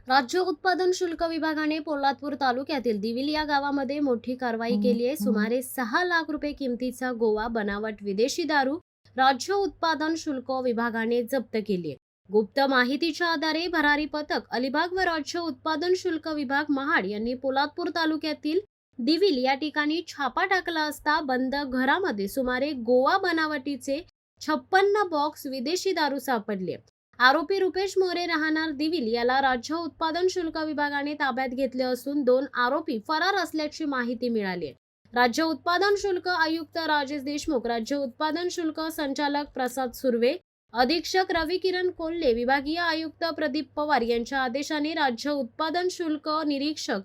राज्य उत्पादन शुल्क विभागाने पोलादपूर तालुक्यातील दिविल या गावामध्ये मोठी कारवाई केली आहे। सुमारे 6 लाख रुपये किमतीचा गोवा बनावट विदेशी दारू राज्य उत्पादन शुल्क विभागाने जप्त केली आहे। गुप्त माहितीच्या आधारे भरारी पथक अलिबाग व राज्य उत्पादन शुल्क विभाग महाड यांनी पोलादपूर तालुक्यातील दिविल या ठिकाणी छापा टाकला असता बंद घरामध्ये सुमारे गोवा बनावटीचे 56 बॉक्स विदेशी दारू सापडले। आरोपी रुपेश मोरे राहणार दिविल याला राज्य उत्पादन शुल्क विभागाने ताब्यात घेतले असून 2 आरोपी फरार असल्याची माहिती मिळाली आहे। राज्य उत्पादन शुल्क आयुक्त राजेश देशमुख, राज्य उत्पादन शुल्क संचालक प्रसाद सुर्वे, अधीक्षक रवी किरण कोल्हे, विभागीय आयुक्त प्रदीप पवार यांच्या आदेशाने राज्य उत्पादन शुल्क निरीक्षक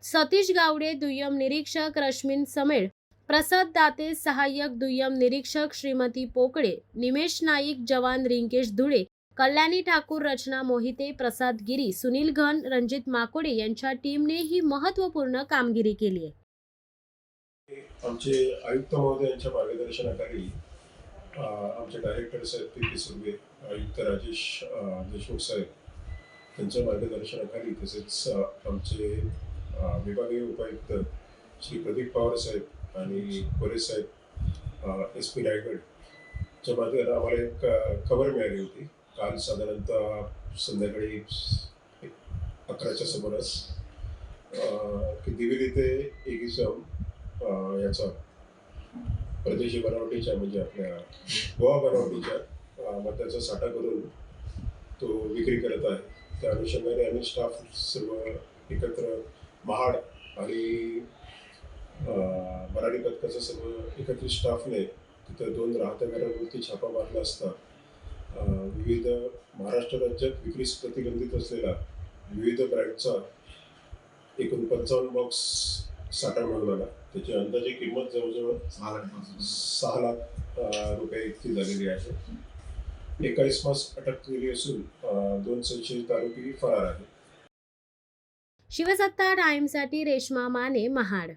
सतीश गावडे, दुय्यम निरीक्षक रश्मीन समेळ, प्रसाद दाते, सहाय्यक दुय्यम निरीक्षक श्रीमती पोकळे, निमेश नाईक, जवान रिंकेश धुळे, कल्याणी ठाकूर, रचना मोहिते, प्रसाद गिरी, सुनील घन, रणजित माकोडे यांच्या टीमने ही महत्त्वपूर्ण कामगिरी केली आहे। आमचे आयुक्त महोदयांच्या मार्गदर्शनाखाली आमचे डायरेक्टर साहेब पी सुर्वे, आयुक्त राजेश देशमुख साहेब त्यांच्या मार्गदर्शनाखाली, तसेच आमचे विभागीय उपायुक्त श्री प्रदीप पवार साहेब आणि कोरे साहेब SP रायगडच्या माध्यमातून आम्हाला एक खबर मिळाली होती। काल साधारणतः संध्याकाळी 11च्या सुमारास की दिविल येथे एक इसम याचा परदेशी बनावटीच्या म्हणजे आपल्या गोवा बनावटीच्या मद्याचा साठा करून तो विक्री करत आहे। त्या अनुषंगाने आम्ही स्टाफ सर्व एकत्र महाड आणि भरारी पथकाचा सर्व एकत्रित स्टाफने तिथं 2 राहत्या घरांवरती छापा मारला असता विविध महाराष्ट्र राज्यात विक्रीस प्रतिबंधित असलेला विविध ब्रँडचा एकूण 55 बॉक्स साठा मिळून आला। त्याची अंदाजे किंमत जवळजवळ 6 लाख रुपये इतकी झालेली आहे। 1 इसमास अटक केली असून 2 संशयित आरोपी फरार आहेत। शिवसत्ता टाइम्ससाठी रेश्मा माने, महाड।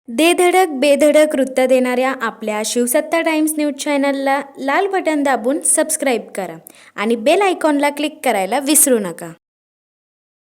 दे धडक बेधडक वृत्त देणाऱ्या आपल्या शिवसत्ता टाइम्स न्यूज चॅनलला लाल बटन दाबून सबस्क्राईब करा आणि बेल आयकॉनला क्लिक करायला विसरू नका।